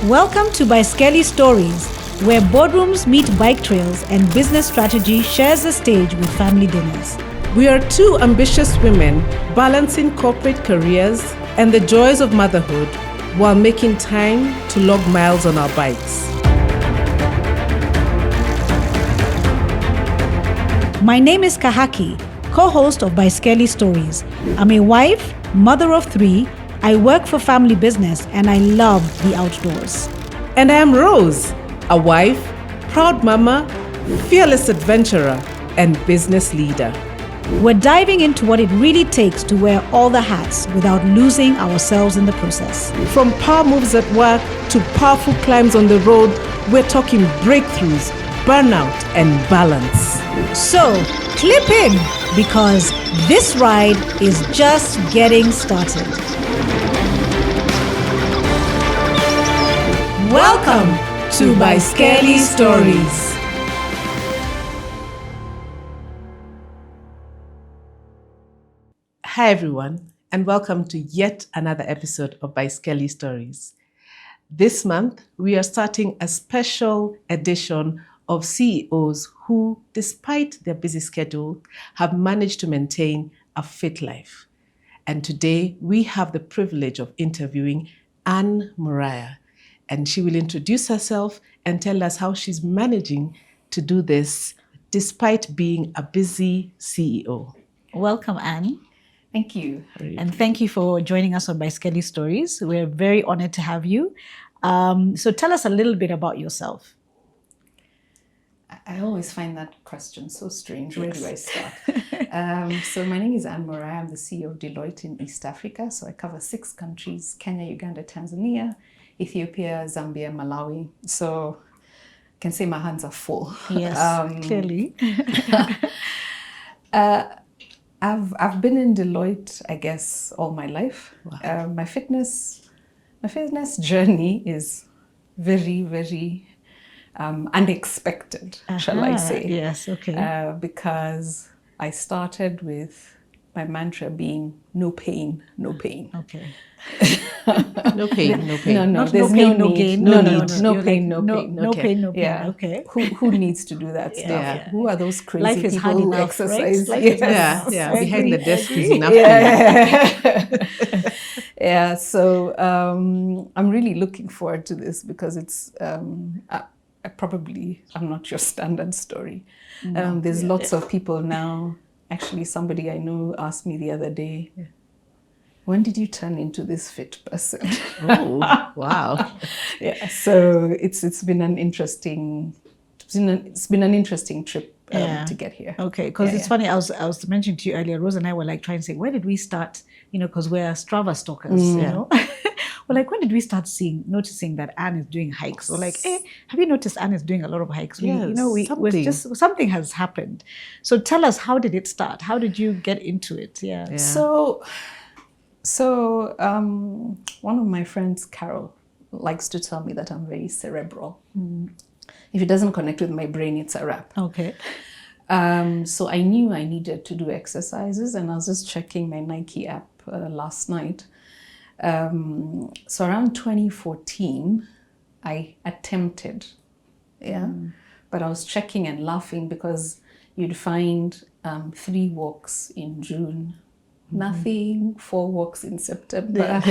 Welcome to Baiskeli Stories, where boardrooms meet bike trails and business strategy shares the stage with family dinners. We are two ambitious women balancing corporate careers and the joys of motherhood while making time to log miles on our bikes. My name is Kahaki, co-host of Baiskeli Stories. I'm a wife, mother of 3, I work for family business, and I love the outdoors. And I am Rose, a wife, proud mama, fearless adventurer, and business leader. We're diving into what it really takes to wear all the hats without losing ourselves in the process. From power moves at work to powerful climbs on the road, we're talking breakthroughs, burnout, and balance. So, clip in, because this ride is just getting started. Welcome to Baiskeli Stories. Hi everyone, and welcome to yet another episode of Baiskeli Stories. This month, we are starting a special edition of CEOs who, despite their busy schedule, have managed to maintain a fit life. And today, we have the privilege of interviewing Anne Muraya, and she will introduce herself and tell us how she's managing to do this despite being a busy CEO. Welcome, Anne. Thank you. And thank you for joining us on Baiskeli Stories. We're very honored to have you. So tell us a little bit about yourself. I always find that question so strange. Where do I start? So my name is Anne Muraya. I'm the CEO of Deloitte in East Africa. So I cover 6 countries: Kenya, Uganda, Tanzania, Ethiopia, Zambia, Malawi. So I can say my hands are full. Yes, clearly. I've been in Deloitte, I guess, all my life. Wow. My fitness journey is very, very unexpected, shall I say? Yes, okay. Because I started with my mantra being no pain, no pain. Okay. No pain, no pain. No, Not there's no pain, no no need. gain. No, No, need. no, No you're pain, like, no pain. no pain, no pain. Yeah. Okay. Who needs to do that stuff? Yeah. Who are those crazy Life is people hard who enough, right? exercise? Life is hard Yeah, enough. yeah. I Behind the agree, desk I is agree. enough. Yeah. So I'm really looking forward to this because it's I'm not your standard story. There's lots of people now. Actually, somebody I know asked me the other day, when did you turn into this fit person? Oh, wow. Yeah. So it's been an interesting trip to get here. Okay, because it's funny. I was mentioning to you earlier. Rose and I were like trying to say, where did we start? You know, because we're Strava stalkers. You know, we're like, when did we start noticing that Anne is doing hikes? We're like, have you noticed Anne is doing a lot of hikes? Something has happened. So tell us, how did it start? How did you get into it? Yeah. So one of my friends, Carol, likes to tell me that I'm very cerebral. If it doesn't connect with my brain, it's a wrap. Okay. So I knew I needed to do exercises, and I was just checking my Nike app last night. So around 2014, I attempted, but I was checking and laughing because you'd find 3 walks in June, nothing, 4 walks in September.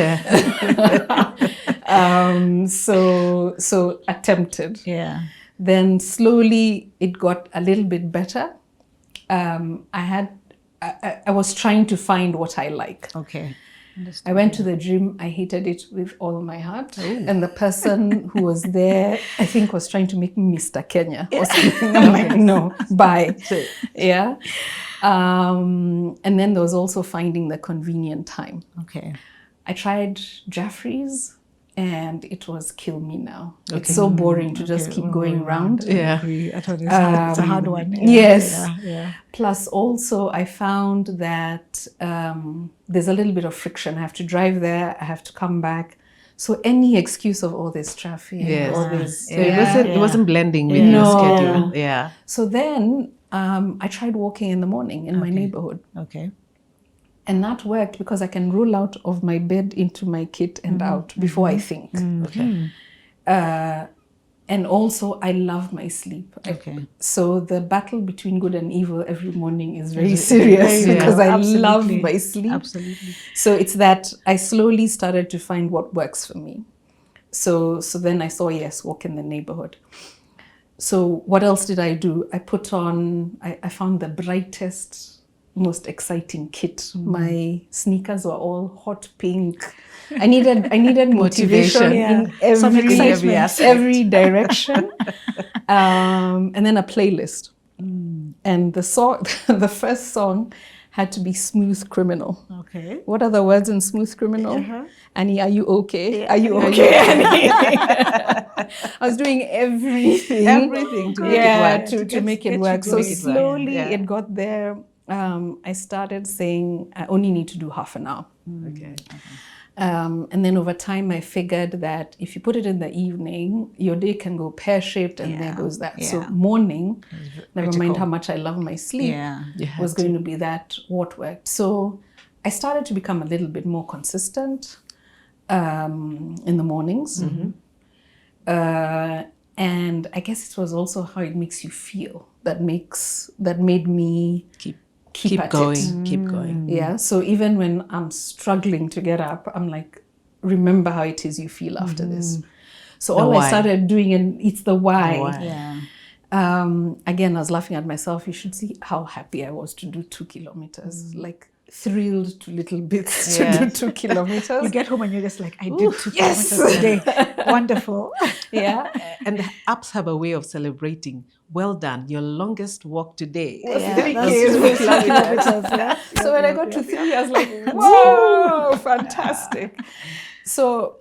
So attempted. Yeah. Then slowly it got a little bit better. I was trying to find what I like. Okay. I went to the gym. I hated it with all my heart. And the person who was there, I think, was trying to make me Mr. Kenya or something. I'm like, no, bye. Yeah. And then there was also finding the convenient time. Okay. I tried Jaffrey's, and it was kill me now. Okay. It's so boring to just keep going round. Yeah. I thought it's a hard one. Yeah. Yes. Yeah. Plus also I found that there's a little bit of friction. I have to drive there, I have to come back. So any excuse of all this traffic, all this. So it wasn't blending with your schedule. Yeah. So then I tried walking in the morning in my neighborhood. Okay. And that worked because I can roll out of my bed into my kit and out before I think. Okay. And also, I love my sleep. Okay. So the battle between good and evil every morning is very serious because I love my sleep. Absolutely. So it's that I slowly started to find what works for me. So then I saw, yes, walk in the neighborhood. So what else did I do? I found the brightest, most exciting kit. My sneakers were all hot pink. I needed motivation in Some excitement. every direction. And then a playlist. And the first song had to be Smooth Criminal. Okay. What are the words in Smooth Criminal? Annie, are you okay? Yeah. Are you okay, Annie? I was doing everything to make it work. to make it work. So slowly it got there. I started saying, I only need to do half an hour. Okay. And then over time, I figured that if you put it in the evening, your day can go pear-shaped, and there goes that. So morning, never mind how much I love my sleep, was going to be that what worked. So I started to become a little bit more consistent in the mornings. And I guess it was also how it makes you feel that made me keep at going, it. keep going. Yeah. So even when I'm struggling to get up, I'm like, remember how it is you feel after this. So all I started doing, and it's the why. Again, I was laughing at myself. You should see how happy I was to do 2 kilometers. Like thrilled to little bits to do 2 kilometers. You get home and you're just like, I did 2 kilometers today. Wonderful. Yeah. And the apps have a way of celebrating. Well done. Your longest walk today. 3 kilometers. So when I got to 3, I was like, whoa, fantastic. So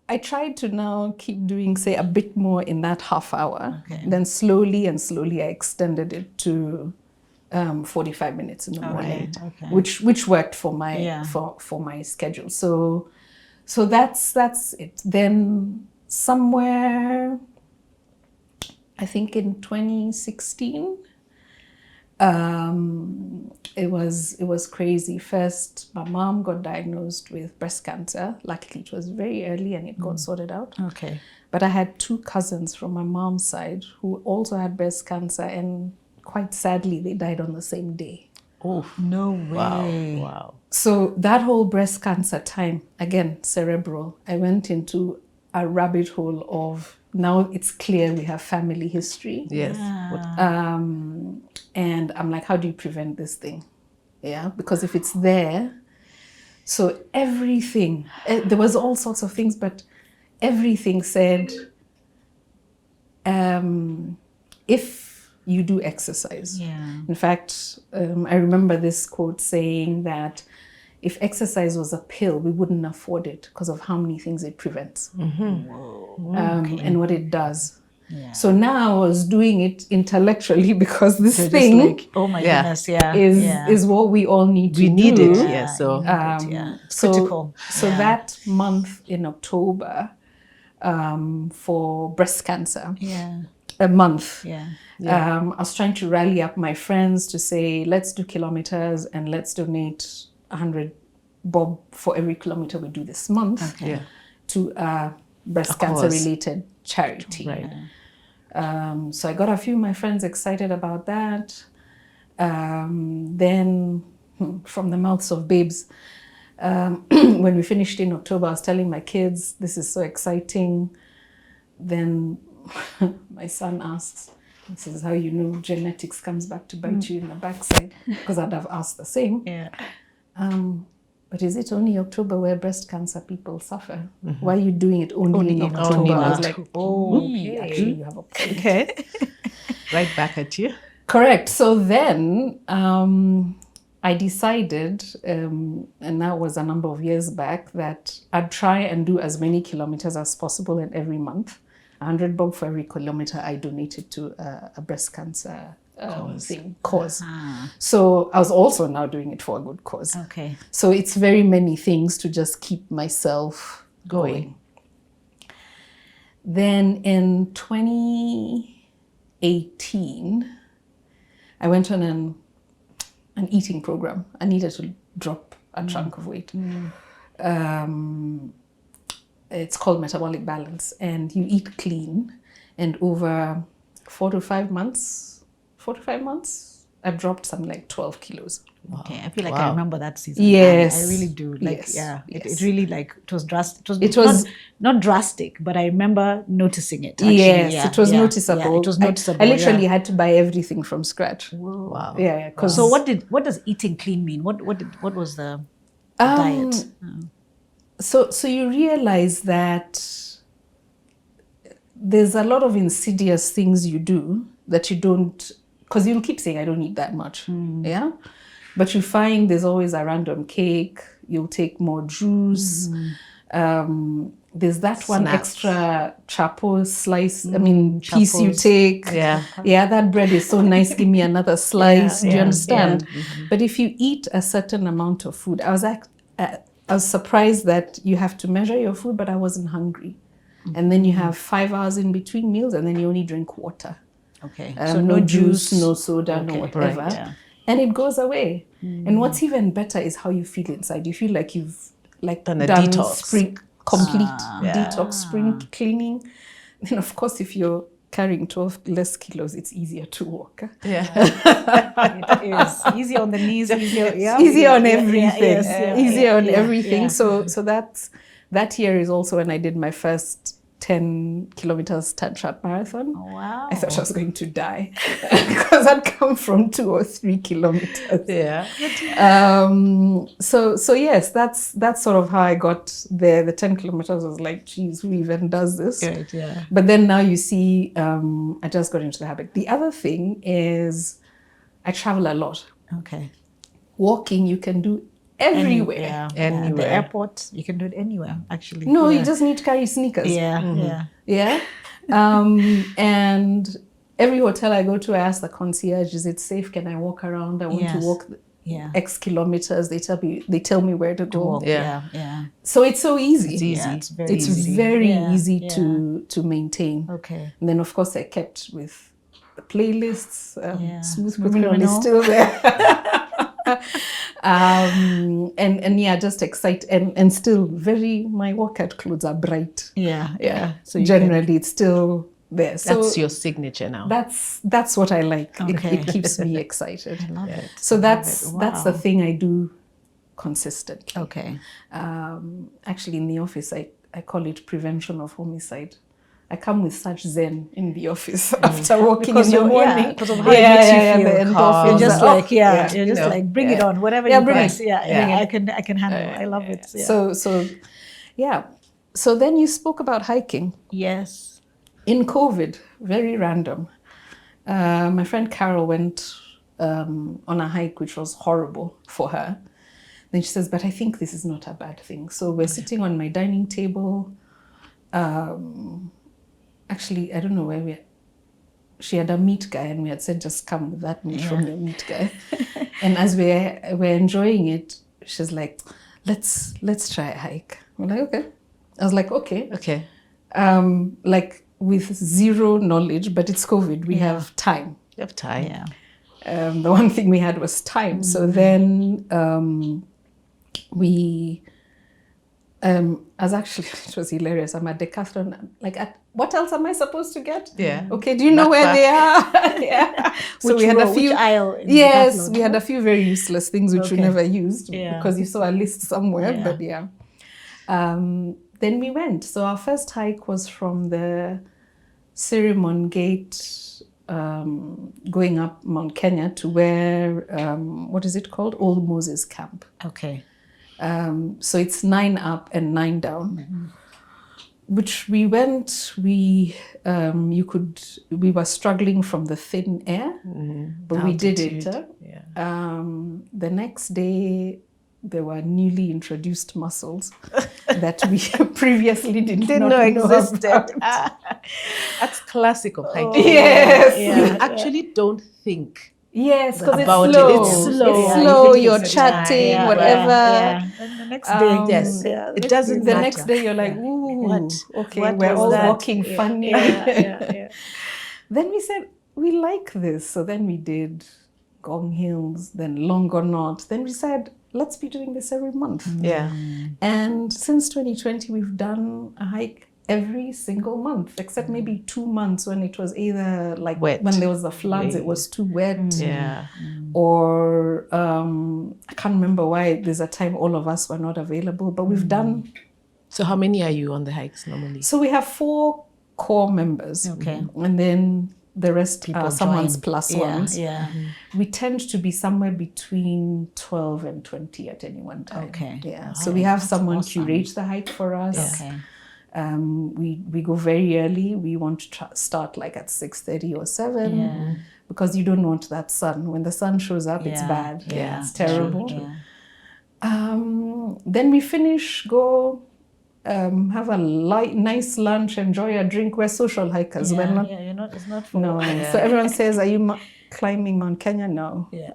I tried to now keep doing, say, a bit more in that half hour. Okay. Then slowly I extended it to 45 minutes in the morning, which worked for my for my schedule. So that's it. Then somewhere, I think in 2016, it was crazy. First, my mom got diagnosed with breast cancer. Luckily, it was very early and it got sorted out. Okay. But I had 2 cousins from my mom's side who also had breast cancer, and quite sadly, they died on the same day. Oh, no way. Wow. So that whole breast cancer time, again, cerebral, I went into a rabbit hole of, now it's clear we have family history. Yes. And I'm like, how do you prevent this thing? Yeah, because if it's there, so everything, there was all sorts of things, but everything said, if you do exercise. In fact, I remember this quote saying that if exercise was a pill, we wouldn't afford it because of how many things it prevents and what it does. So now I was doing it intellectually because this thing, like, oh my goodness, is what we all need to do. We need it, so it's critical. So that month in October for breast cancer, a month. I was trying to rally up my friends to say, let's do kilometers and let's donate 100 bob for every kilometer we do this month to a breast cancer related charity. So I got a few of my friends excited about that. Then from the mouths of babes, when we finished in October, I was telling my kids, this is so exciting. Then my son asks, this is how you know genetics comes back to bite you in the backside, because I'd have asked the same. But is it only October where breast cancer people suffer? Why are you doing it only in October? I was like, actually you have a point. Okay. Right back at you. Correct. So then I decided, and that was a number of years back, that I'd try and do as many kilometers as possible, and every month, 100 bob for every kilometer I donated to a breast cancer cause. So I was also now doing it for a good cause. Okay. So it's very many things to just keep myself going. Then in 2018, I went on an eating program. I needed to drop a chunk of weight. it's called metabolic balance, and you eat clean, and over 4 to 5 months, I've dropped something like 12 kilos. Okay, I feel like I remember that season. Yes. I really do. Like, Yes. yeah, Yes. it really, like, it was drastic. It was not drastic, but I remember noticing it. Actually. Yes, Yeah, it was yeah, noticeable. Yeah, it was noticeable. I literally had to buy everything from scratch. Wow. Yeah, because So what does eating clean mean? What was the diet? So you realize that there's a lot of insidious things you do that you don't, because you'll keep saying, I don't eat that much. Yeah. But you find there's always a random cake, you'll take more juice. There's that one extra chapo slice, piece you take. Yeah. Yeah, that bread is so nice, give me another slice. Do you understand? But if you eat a certain amount of food, I was surprised that you have to measure your food, but I wasn't hungry. And then you have 5 hours in between meals, and then you only drink water. Okay. So no juice, no soda, no whatever. Right, yeah. And it goes away. And what's even better is how you feel inside. You feel like you've Done a detox. Complete detox, spring cleaning. And of course, if you're carrying 12 less kilos, it's easier to walk. Yeah. It is easier on the knees, Easier on everything. Easier on everything. Yeah. So that year is also when I did my first 10 kilometers Tanzania marathon. Oh, wow. I thought I was going to die because I'd come from 2 or 3 kilometers. Yeah. So yes, that's sort of how I got there. The 10 kilometers was like, geez, who even does this? Good, yeah. But then now you see, I just got into the habit. The other thing is I travel a lot. Okay. Walking, you can do everywhere. Yeah. Anywhere. At the airport, you can do it anywhere, actually. No, yeah. you just need to carry sneakers. Yeah, Yeah. And every hotel I go to, I ask the concierge, is it safe? Can I walk around? I want to walk X kilometers. They tell me where to go. Yeah. So it's so easy. It's easy. Yeah, it's very It's easy. very Yeah, easy yeah. to maintain. Okay. And then of course I kept with the playlists. Smooth Smooth Criminal is Criminal. still there. And yeah, just excited and still my workout clothes are bright. Yeah. So generally it's still there. So That's your signature now. that's what I like. Okay. It keeps me excited. I love it. So I love that's it. that's the thing I do consistently. Okay. Actually, in the office, I call it prevention of homicide. I come with such zen in the office after walking in the morning. because of how it makes you feel. the endorphins You're just are- like, you're just like, bring it on, whatever you bring guys. it. Yeah, I can handle. I love it. Yeah. So then you spoke about hiking. Yes. In COVID, very random. My friend Carol went on a hike, which was horrible for her. Then she says, but I think this is not a bad thing. So we're sitting on my dining table. Actually, I don't know where she had a meat guy and we had said, just come with that meat from your meat guy. And as we're enjoying it, she's like, let's try a hike. We're like, okay. I was like, okay. Okay. Like with zero knowledge, but it's COVID, we have time. You have time. Yeah. The one thing we had was time. So then it was hilarious. I'm at Decathlon, like, what else am I supposed to get? Yeah. Okay, do you know where they are? Yeah. So we had a few. Which aisle in Yes, Decathlon? we had a few very useless things which we never used because you saw a list somewhere. Yeah. But yeah. Then we went. So our first hike was from the Cinnamon Gate, going up Mount Kenya to where, what is it called? Old Moses Camp. Okay. So it's 9 up and 9 down. Which we went, we were struggling from the thin air, but we did it. The next day, there were newly introduced muscles that we previously didn't know existed. That's classic of hiking. Yes. You actually don't think. Yes, because it's About it. slow. It's slow. It's slow. Yeah, You're it's chatting, time. whatever. Yeah. And the next day, Yes. It doesn't The matter. next day, you're like, ooh, What? okay, What we're was all that? walking funny. Yeah. Then we said, we like this. So then we did Gong Hills, then Longonot. Then we said, let's be doing this every month. Yeah. And since 2020, we've done a hike every single month, except maybe 2 months when it was either like Wet. when there was the floods, it was too wet. Yeah. Or I can't remember why there's a time all of us were not available, but we've done. So how many are you on the hikes normally? So we have 4 core members. Okay. And then the rest People are someone's join. plus ones. Yeah. We tend to be somewhere between 12 and 20 at any one time. Okay. Yeah. So we have someone curate the hike for us. Okay. We go very early. We want to start like at 6:30 or 7 because you don't want that sun. When the sun shows up, it's bad. Yeah. It's terrible. Yeah. Then we finish, go have a nice lunch, enjoy a drink. We're social hikers. We're not. Yeah, you're not. It's not for. No. So everyone says, "Are you climbing Mount Kenya?" No. Yeah.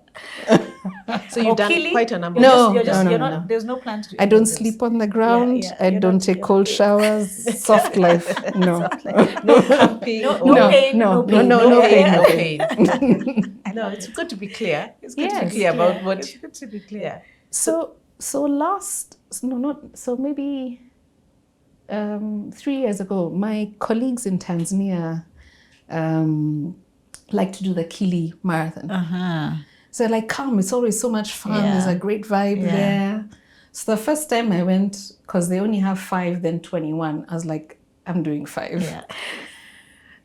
So you've done Kili? quite a number. No. You're not. There's no plan to do. I don't this. sleep on the ground. yeah, I you're don't not- take you're cold not- showers. Soft life. No. No camping. No pain. no, No pain. no, No pain. pain. No pain. No, it's good to be clear. It's good to be Yes. clear about what. It's good to be clear. Yeah. So maybe 3 years ago, my colleagues in Tanzania like to do the Kili Marathon. So like, come, it's always so much fun. Yeah. There's a great vibe there. So the first time I went, because they only have 5, then 21, I was like, I'm doing 5. Yeah.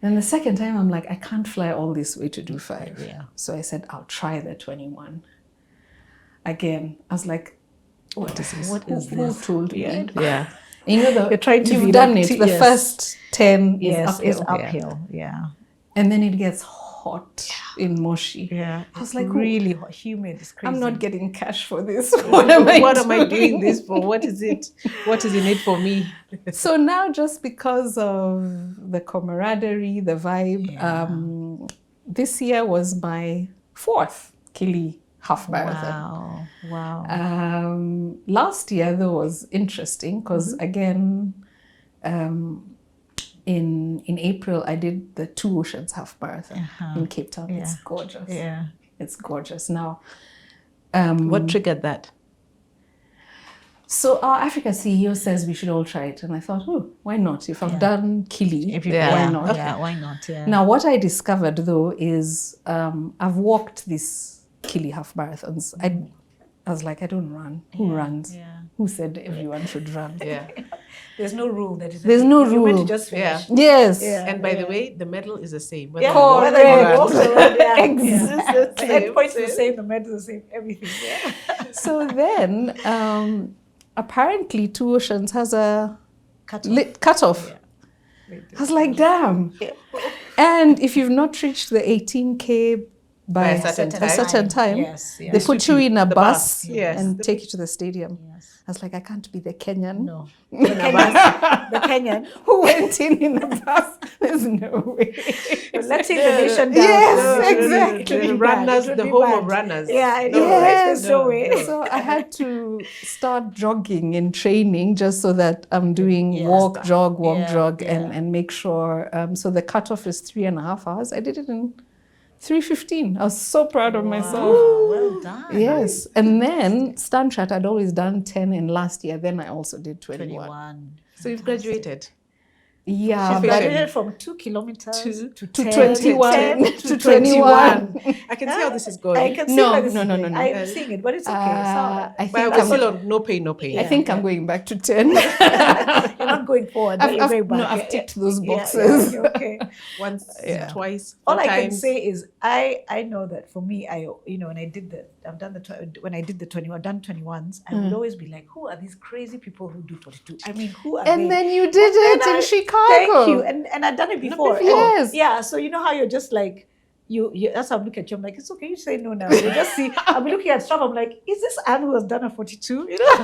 Then the second time, I'm like, I can't fly all this way to do 5. Yeah. So I said, I'll try the 21. Again, I was like, what is this? What is Who this? told me? Yeah. Yeah. You know, You're trying to you've be done like it. The yes. first 10 Yes, is it's uphill. uphill. Yeah. And then it gets hot in Moshi. Yeah. I was like, really hot, humid. It's crazy. I'm not getting cash for this. What am I doing this for? What is it? What is in it for me? So now, just because of the camaraderie, the vibe, this year was my 4th Kili half marathon. Wow. Last year, though, was interesting because, again, in April, I did the Two Oceans half marathon in Cape Town. Yeah. It's gorgeous. Yeah. It's gorgeous. Now, What triggered that? so our Africa CEO says we should all try it. And I thought, oh, why not? If I've done Kili, why not? Yeah, why not? Yeah. Now, what I discovered, though, is I've walked these Kili half marathons. I was like, I don't run. Who runs? Yeah. Who said everyone should run? Yeah. There's no rule that is. There's no You're meant to rule. just finish. Yeah. Yes. Yeah. And by the way, the medal is the same. Yeah, you whether walk you or walk run. around, yeah. Exactly. Yeah. The endpoint is the same, the medal is the same, everything. Yeah. So then, apparently, Two Oceans has a Cut cutoff. Yeah. I was like, damn. And if you've not reached the 18K by a certain a certain time, Yes. they Yes. put you in a The bus bus, yes. and take you to the stadium. Yes. I was like, I can't be the Kenyan No. The Kenyan. The Kenyan. who went in the bus. There's no way. We're letting the nation down. Yes, It would be exactly. bad. Runners, It would the be home bad. of runners. Yeah, I know. Yes. There's no way. So I had to start jogging in training just so that I'm doing Yes. walk, jog, Yeah, and make sure. So the cutoff is 3.5 hours. I did it in 3:15. I was so proud of myself. Wow, well done. Yes. And then Stanchart, I'd always done 10 in last year. Then I also did 21. 21. So you've graduated. Yeah, She but Graduated from 2 kilometers To to to 10, 21. 10 To 21. I can see how this is going. I can see No, where this no, is no, going. no, no. I'm seeing it, but it's okay. It's all right. I But think we're I'm, still on no pain, no pain. I think I'm going back to 10. You're not going forward. but you're going back. no, I've Yeah, ticked those yeah, boxes. yeah, okay. Once, Yeah. twice, All 4 I can times. say is I know that for me, when I did when I did the 21, done 21s, I would always be like, who are these crazy people who do 42? I mean, who are they? And then you did And it then in I- Chicago. Thank you. And I'd done it before. Yes. Yeah. So you know how you're just like, you that's how I'm looking at you. I'm like, it's okay, you say no now. You just see, I'm looking at stuff, I'm like, is this Anne who has done a 42? You know?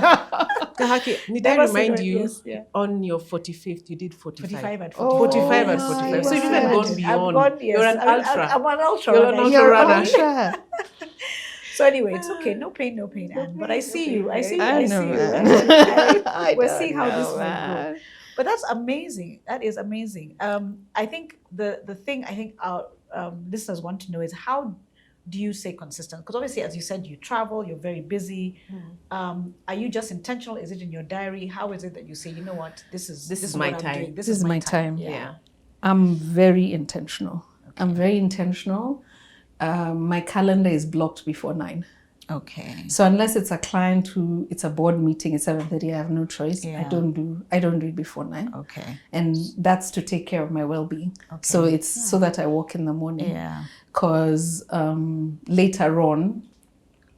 Kahaki, need I Never seen remind her, you, yes, yeah. on your 45th, you did 45. 45 at Oh, 45. 45 at my 45. So you've even God. gone beyond. I've gone, yes. You're an ultra. I'm an ultra. You're an runner. ultra You're runner. ultra. So anyway, it's okay. No pain, Anne. But I see you. I see you. I I see know, you. man. I We'll don't see how this know, will go. man. But that's amazing. That is amazing. I think the thing I think our listeners want to know is how do you stay consistent? Because obviously, as you said, you travel, you're very busy. Are you just intentional? Is it in your diary? How is it that you say, you know what, this is my what I'm time. doing. This is my time. Yeah. I'm very intentional. I'm very intentional. My calendar is blocked before 9. Okay. So unless it's a client who it's a board meeting at 7:30, I have no choice. Yeah. I don't do it before 9. Okay. And that's to take care of my well-being. So it's so that I walk in the morning. Yeah. Because later on,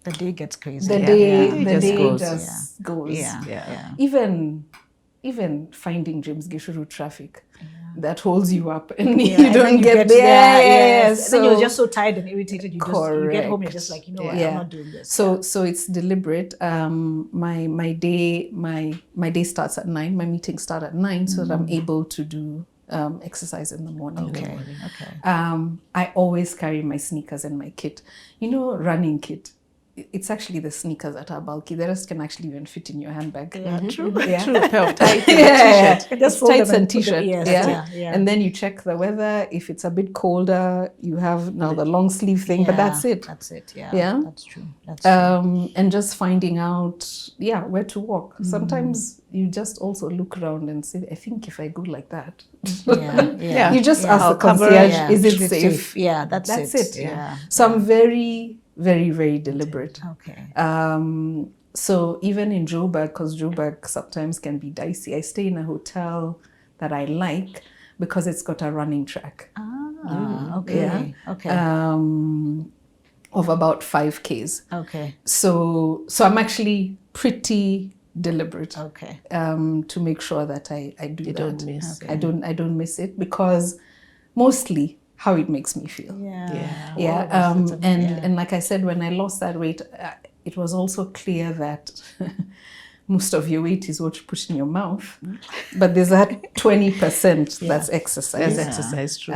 The day gets crazy. the Yeah. day Yeah. the Just day goes. just goes. Yeah. Yeah. Even finding James Gishuru traffic that holds you up and Yeah, you and don't then you get there. Yes. And then you're So- just so tired and irritated. You get home, you're Correct. just like, you know what, Yeah. I'm not doing this. So it's deliberate. My day starts at 9. My meetings start at 9, so that I'm able to do exercise in the morning. Okay. I always carry my sneakers and my kit. Running kit. It's actually the sneakers that are bulky. The rest can actually even fit in your handbag. Yeah, true. Yeah. True. Pair of tights and Yeah. t-shirt. Just fold Tights them and put them- t-shirt. yes, yeah. And then you check the weather. If it's a bit colder, you have now the long sleeve thing, but that's it. That's it. Yeah. Yeah. That's true. That's true. And just finding out, where to walk. Sometimes you just also look around and say, I think if I go like that, Yeah. you just Yeah. ask I'll the cover concierge, Yeah. is it Is it safe? Yeah, that's it. Yeah. So I'm very, very, very deliberate. Okay. So even in Joburg, because Joburg sometimes can be dicey, I stay in a hotel that I like because it's got a running track. Okay. Yeah. Okay. Of about 5Ks. Okay. So I'm actually pretty deliberate. Okay. To make sure that I do You that. don't miss. I don't miss it because mostly how it makes me feel. Yeah. Yeah. All of us, And like I said, when I lost that weight, it was also clear that most of your weight is what you put in your mouth, but there's that 20% that's exercise. That's exercise, true.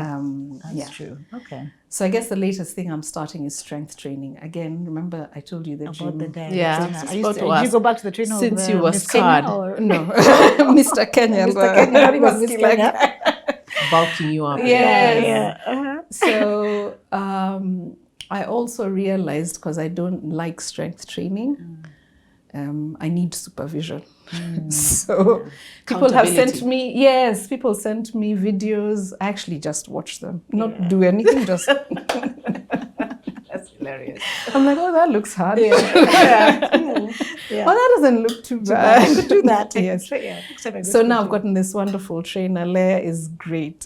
That's true. Okay. So I guess the latest thing I'm starting is strength training. Again, remember I told you the About gym. the day. Yeah, I I was used about to, to did you ask, go back to the trainer since of, you were Miss Kenya, scarred. or- No, Mr. Kenya. Mr. Kenya, not even Miss muscular Kenya. guy. Bulking you up. Yes. Yeah. Uh-huh. So I also realized, because I don't like strength training, I need supervision. So people have sent Accountability. people sent me videos. I actually just watch them, not do anything, just. That's hilarious. I'm like, oh, that looks hard. Yeah. Oh, that doesn't look too bad. I could do that. Yes. Yeah. Except I So just now could I've gotten this wonderful trainer. Leah is great.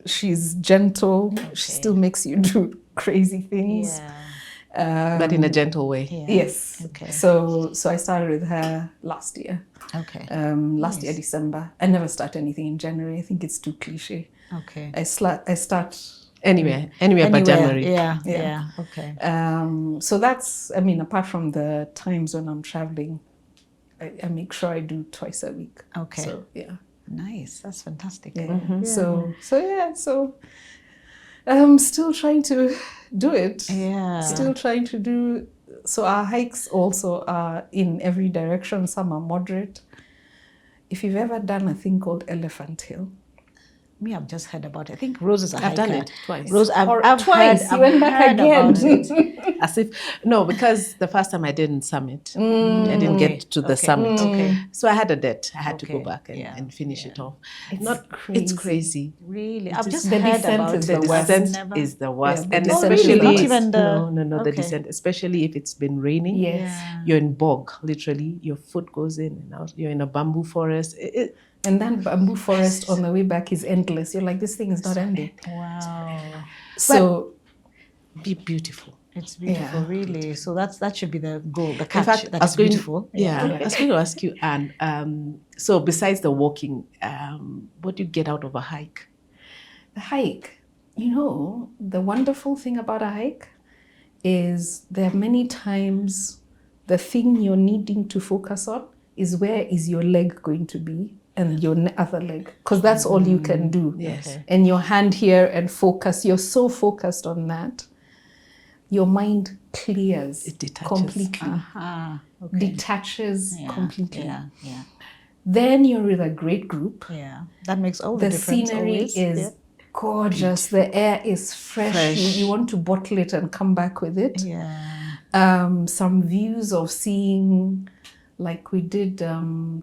She's gentle. She still makes you do crazy things. Yeah. But in a gentle way. Yeah. Yes. Okay. So I started with her last year. Okay. Last year, December. I never start anything in January. I think it's too cliche. Okay. I start. Anywhere but Anywhere. January. Yeah. Okay. So that's, apart from the times when I'm traveling, I make sure I do twice a week. Okay. So, yeah. Nice. That's fantastic. Yeah. So I'm still trying to do it. Yeah. Still trying to do. So our hikes also are in every direction. Some are moderate. If you've ever done a thing called Elephant Hill. Me, I've just heard about it. I think Rose is a hiker. I've done it twice. Rose, I've twice. heard, You went back heard again. about it. As if, no, because the first time I didn't summit. I didn't get to the summit. Okay. So I had a debt. I had to go Okay. back and finish it off. crazy. It's crazy. Really? I've just the heard descent about is it. the worst. I've Descent never- is the worst. Yeah, the And descent is especially, the worst. Not even the- no, okay. the descent, especially if it's been raining. Yes. You're in bog, literally. Your foot goes in and out. You're in a bamboo forest. And then bamboo forest on the way back is endless. You're like, this thing is not ending. Wow. So Be beautiful. It's beautiful, Yeah. really. So that should be the goal, the In catch. fact, That I is was going, beautiful. I was going to ask you, Anne. So besides the walking, what do you get out of a hike? the hike, the wonderful thing about a hike is there are many times the thing you're needing to focus on is where is your leg going to be and your other leg, because that's all you can do. Yes. Okay. And your hand here and focus. You're so focused on that, your mind clears. It detaches. Completely. Ah, okay. Detaches Yeah, completely. Yeah. Then you're with a great group. Yeah. That makes all the The difference. scenery always. is gorgeous. The air is fresh. You want to bottle it and come back with it. Yeah. Some views of seeing, like we did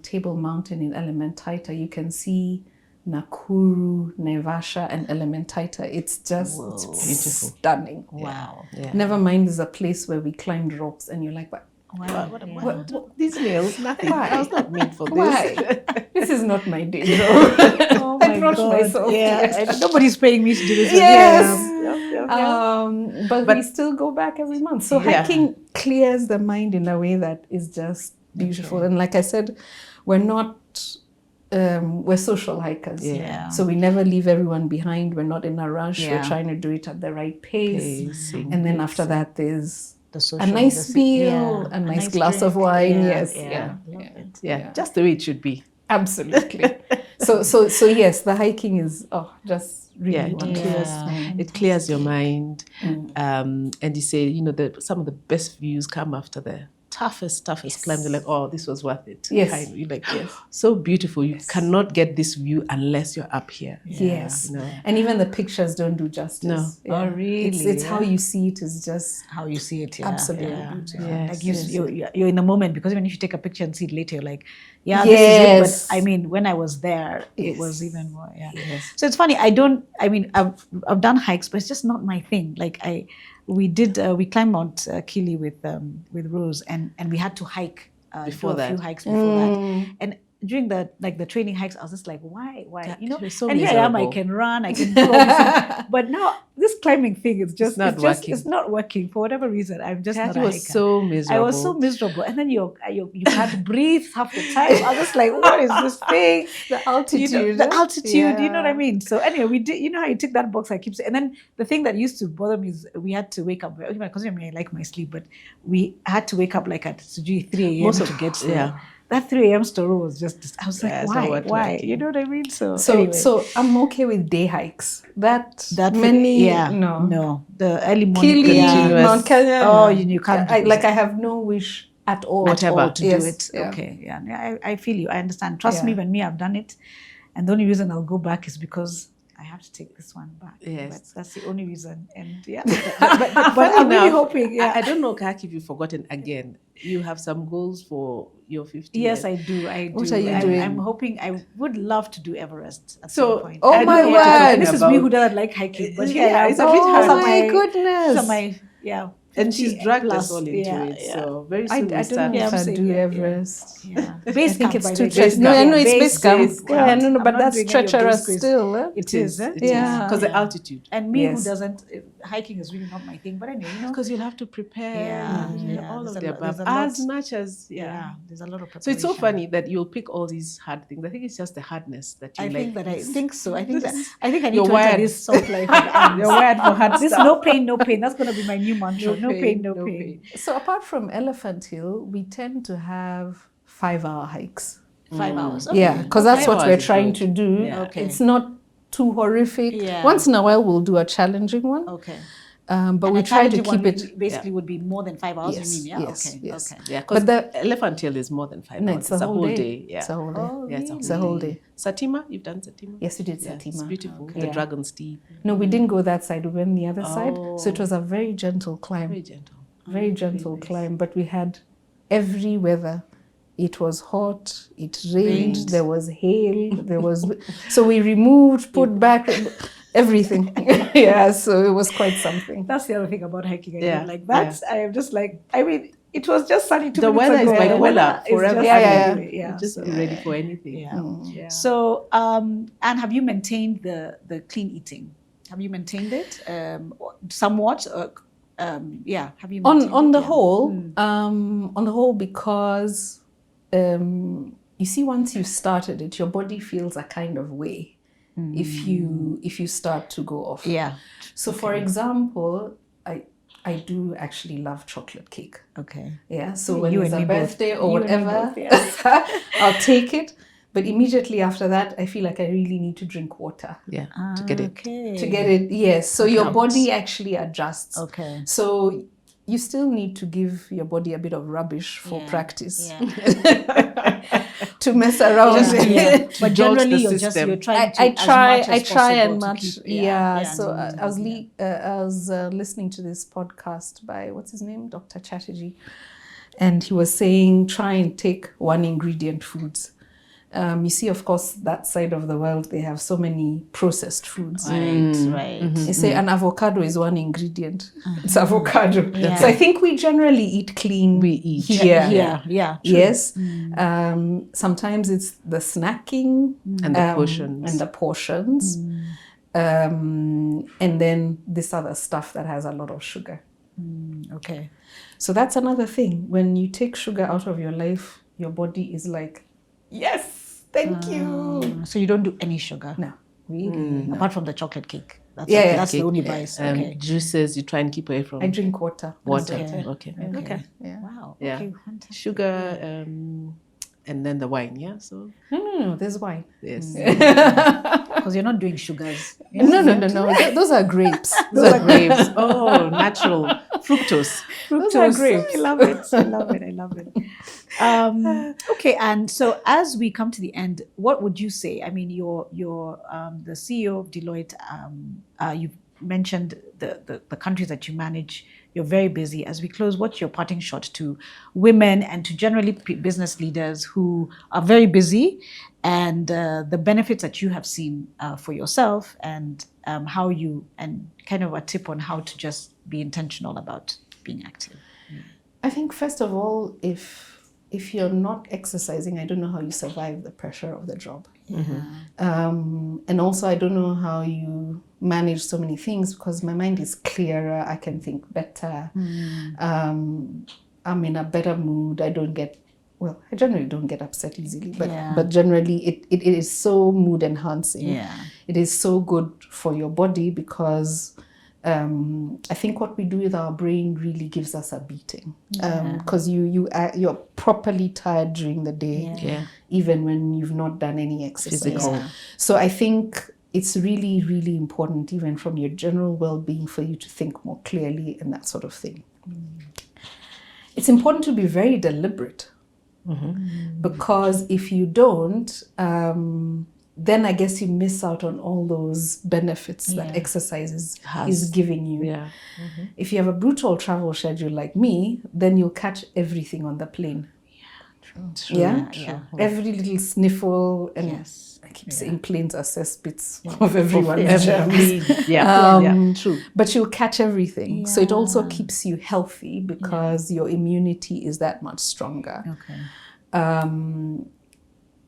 Table Mountain in Elementaita. You can see Nakuru, Naivasha, and Elementaita. It's just it's beautiful, stunning. Wow. Yeah. Never mind, there's a place where we climbed ropes, and you're like, what? What these nails? Nothing. Why? I was not made for this. Why? This is not my day job. Oh I my brought God. myself. Yeah. here. Nobody's paying me to do this. Yes. Yeah. But we still go back every month. So hiking clears the mind in a way that is just beautiful. And like I said, we're not, we're social hikers. Yeah. So we never leave everyone behind. We're not in a rush. Yeah. We're trying to do it at the right pace. And then after that, there's The social, a nice meal, a nice glass drink. of wine. Yeah, Yes. yeah. Yeah. Love it. Yeah, just the way it should be. Absolutely. So yes, the hiking is just really Yeah, wonderful. it clears your mind. And you say, you know, some of the best views come after the toughest climb. They're like, oh, this was worth it. Yes. You're like, so beautiful. You cannot get this view unless you're up here. Yes. You know? And even the pictures don't do justice. No. Oh, really? It's how you see it is just how you see it. Yeah. absolutely Yeah. beautiful. Yes, Like yes. you're in the moment, because even if you take a picture and see it later, you're like, yeah, Yes. this is it. But I mean, when I was there, it was even more. Yeah. Yes. So it's funny. I've done hikes, but it's just not my thing. Like we climbed Mount Kili with Rose, and we had to hike Before do a few that. hikes before that. And during the training hikes, I was just like, why, God, you know? you're so and here I am, I miserable. can run, I can do all these things. But now this climbing thing is just It's not working for whatever reason. I'm just not a was hiker. so miserable. I was so miserable, and then you can't breathe half the time. I was just like, what is this thing? The altitude. You know, the altitude. You know what I Yeah. mean? So anyway, we did. You know how you tick that box? I keep saying. And then the thing that used to bother me is we had to wake up. Because I like my sleep, but we had to wake up like at 3 a.m. Most of- to get there. yeah. That 3 a.m. story was just. I was Yeah, like, it's why? not worth Why? liking. You know what I mean? So So anyway. I'm okay with day hikes. That Many, no. no, the early morning, Kili, Continuous. Mount Kenya. Oh, no. you can't do I that. I have no wish at all. Whatever. to Yes, do it. yeah. Okay, yeah. I feel you. I understand. Trust me, Yeah. when I've done it, and the only reason I'll go back is because I have to take this one back. Yes. But that's the only reason. And yeah, but but I'm really enough, hoping. Yeah. I don't know, Kaki, if you've forgotten again. You have some goals for your 50 Yes, years. I do. I do. What are you I'm, doing? I'm hoping. I would love to do Everest at So- some point. Oh I my don't know what to word. do. This is me who doesn't like hiking, but Yeah, it's a bit Oh hard. my goodness. These are my And she's 50 dragged plus. us all into Yeah, it. yeah. So very I soon don't know start. Yeah, if I'm I saying, do yeah, Everest. Yeah. I Base think camp, it's by too the way. treacherous. No, I know it's base camp. base Yeah, camp. no, I'm but not that's doing any of those treacherous crazy- still. Eh? It is. eh? It is. Yeah. Because the altitude. And me Yes. who doesn't, hiking is really not my thing. But anyway, Because you'll have to prepare. All There's of a the lot- above. there's a lot- As much as, yeah, there's a lot of preparation. So it's so funny that you'll pick all these hard things. I think it's just the hardness that you I like. think so. I think I need You're to enter wired. this soft life. with Anne. You're wired for hard This stuff. no pain, no pain. That's gonna be my new mantra. No pain, no pain. So apart from Elephant Hill, we tend to have 5-hour hikes. 5 hours. Yeah, because that's 5 what we're hours is trying good. to do. Yeah. Okay. It's not too horrific. Yeah. Once in a while, we'll do a challenging one, Okay. but And we a try to challenging one keep it. basically would be more than 5 hours. Yes, You mean? Yeah. yes, Okay. yes. Okay. Yeah, because But the- Elephant Hill is more than 5 No, hours. it's a whole day. Yeah. It's a whole day. Oh, Yeah, It's a whole day. Satima, you've done Satima? Yes, we did Yeah, it's Satima. beautiful. Okay. The Yeah. Dragon Steep. No, we didn't go that side. We went the other side. Oh. So it was a very gentle climb. Very gentle. Very gentle climb, but we had every weather. It was hot, it rained, there was hail, there was... So we removed, put back, everything. Yeah, so it was quite something. That's the other thing about hiking. I Yeah, don't like that. I am just like, I mean, it was just sunny 2 The minutes weather is ago. bipolar The weather is forever. just Yeah, sunny. yeah. Yeah. Just so, be ready for anything. yeah. Yeah. So, Anne, have you maintained the clean eating? Have you maintained it somewhat? Yeah. Have you maintained On it? the Yeah. whole, because you see, once you started it, your body feels a kind of way if you start to go off. Yeah. So, for example, I do actually love chocolate cake. Okay. Yeah. So You when and it's a me both. birthday or You and me whatever, both, yes. I'll take it. But immediately after that, I feel like I really need to drink water Yeah, to get it. Okay. to get it. Yes. So your Pumped. body actually adjusts. Okay. So you still need to give your body a bit of rubbish for practice to mess around. But generally, you're trying to. I try and to much. keep, So I was listening to this podcast by what's his name, Dr. Chatterjee, and he was saying try and take one ingredient foods. You see, of course, that side of the world, they have so many processed foods. Right. They say an avocado is one ingredient. It's avocado. Yeah. So I think we generally eat clean. We eat here. Yeah. True. Yes. Sometimes it's the snacking and the portions. And then this other stuff that has a lot of sugar. Okay. So that's another thing. When you take sugar out of your life, your body is like, yes, thank you. So you don't do any sugar? No. Really? Apart from the chocolate cake. That's the only vice. Juices you try and keep away from. I drink water. Okay. Yeah. Wow. Yeah. Okay, fantastic. Sugar, and then the wine, yeah? So No, there's wine. yes. Because you're not doing sugars. No. Those are grapes. Those are grapes. Oh, natural. Fructose. Those are grapes. I love it. Okay, and so as we come to the end, what would you say? I mean, you're the CEO of Deloitte. You've mentioned the countries that you manage. You're very busy. As we close, what's your parting shot to women and to generally business leaders who are very busy, and the benefits that you have seen for yourself, and how you, and kind of a tip on how to just be intentional about being active? I think first of all, if you're not exercising, I don't know how you survive the pressure of the job. And also, I don't know how you manage so many things, because my mind is clearer. I can think better. I'm in a better mood. I generally don't get upset easily, but generally it is so mood enhancing. It is so good for your body, because I think what we do with our brain really gives us a beating, because you're properly tired during the day, even when you've not done any exercise. So I think it's really, really important, even from your general well-being, for you to think more clearly and that sort of thing. It's important to be very deliberate, because if you don't, then I guess you miss out on all those benefits that exercise is giving you. If you have a brutal travel schedule like me, then you'll catch everything on the plane. True. Every little sniffle, and I keep saying planes are cesspits of everyone's germs. True. But you'll catch everything. So it also keeps you healthy, because your immunity is that much stronger.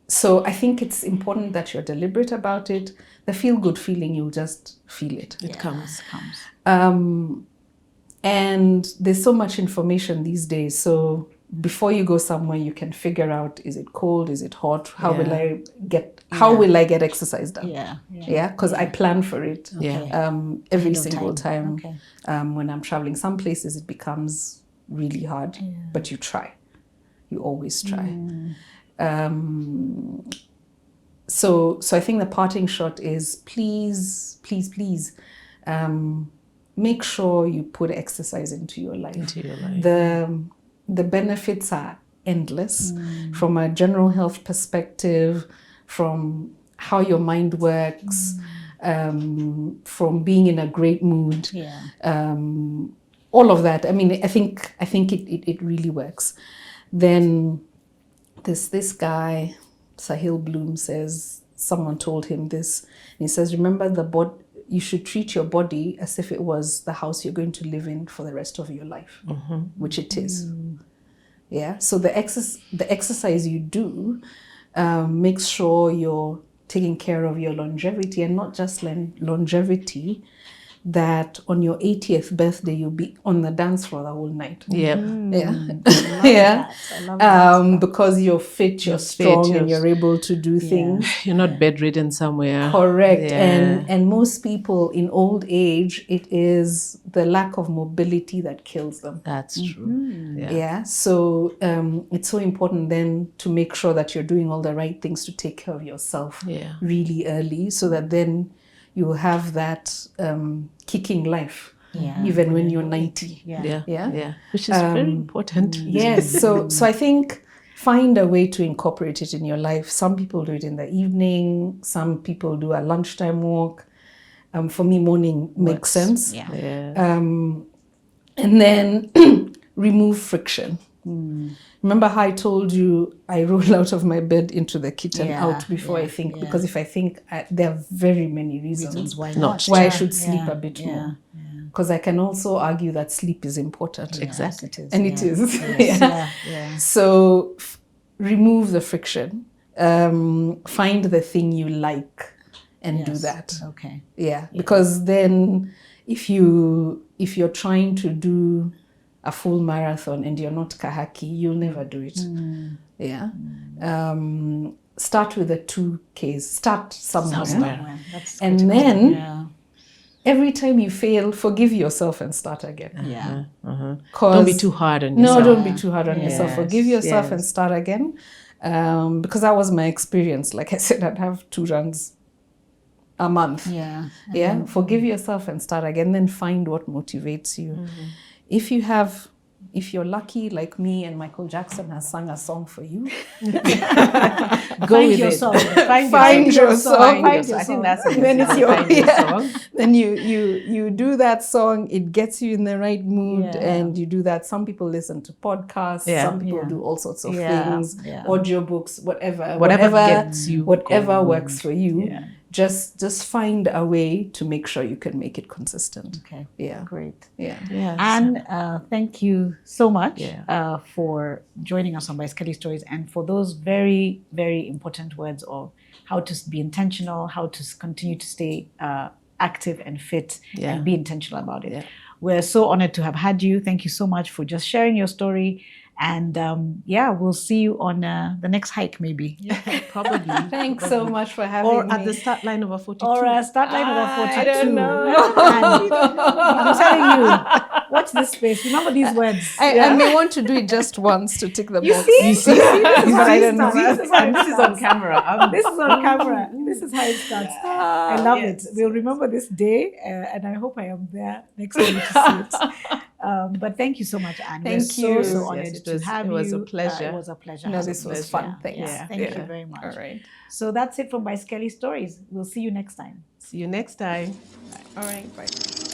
So I think it's important that you're deliberate about it. The feel-good feeling, you'll just feel it. It comes. And there's so much information these days. So before you go somewhere, you can figure out, is it cold? Is it hot? How will I get exercise done? Because I plan for it every single time. When I'm traveling, some places it becomes really hard, but you try. You always try. So I think the parting shot is please, make sure you put exercise into your life. The benefits are endless, from a general health perspective, from how your mind works, from being in a great mood, all of that. I mean, I think it really works. Then this guy, Sahil Bloom, says, someone told him this, and he says, remember, you should treat your body as if it was the house you're going to live in for the rest of your life, which it is. So the exercise you do makes sure you're taking care of your longevity, and not just longevity, that on your 80th birthday you'll be on the dance floor the whole night. I love that. Because you're fit, you're strong, and you're able to do things. You're not bedridden somewhere. Correct. And most people in old age, it is the lack of mobility that kills them. That's true. So it's so important then to make sure that you're doing all the right things to take care of yourself really early, so that then you have that kicking life Yeah. even when you're 90. Yeah. Which is very important. Yes. So I think find a way to incorporate it in your life. Some people do it in the evening. Some people do a lunchtime walk. For me, morning makes sense. Yeah. And then remove friction. Remember how I told you I roll out of my bed into the kitchen out before I think? Because if I think, there are very many reasons why not? why I should sleep a bit more. Because I can also argue that sleep is important. Exactly. It is, And it is. Yes. So remove the friction. Find the thing you like and do that. Okay. Yeah. Because then if you're trying to do a full marathon and you're not kahaki, you'll never do it. Yeah. Start with the 2Ks. Start somewhere. And then every time you fail, forgive yourself and start again. Yeah. Don't be too hard on yourself. No, don't be too hard on yourself. Forgive yourself and start again. Because that was my experience. Like I said, I'd have 2 runs a month. Yeah. Forgive yourself and start again. Then find what motivates you. If you're lucky like me and Michael Jackson has sung a song for you, go with it. Find your song. I think that's Then it's your song. Then you do that song. It gets you in the right mood, and you do that. Some people listen to podcasts. Some people do all sorts of things, audiobooks, whatever gets you, whatever works for you. Just find a way to make sure you can make it consistent. Okay. Yeah. Great. Yeah. And thank you so much for joining us on Baiskeli Stories and for those very, very important words of how to be intentional, how to continue to stay active and fit and be intentional about it. Yeah. We're so honored to have had you. Thank you so much for just sharing your story. And we'll see you on the next hike, maybe. Probably. Thanks so much for having me. Or at the start line of a 42. Or a start line of a 42. I don't know. I'm telling you, watch this space. Remember these words. I may want to do it just once to tick the box. You see? But I don't know. This is on camera. This is on camera. This is how it starts. I love it. We'll remember this day, and I hope I am there next time to see it. But thank you so much, Anne. Thank you. So honored to have you. It was a pleasure. It was a pleasure. No, this was fun. Thanks. Yeah, thank you very much. All right. So that's it from Baiskeli Stories. We'll see you next time. See you next time. All right. Bye.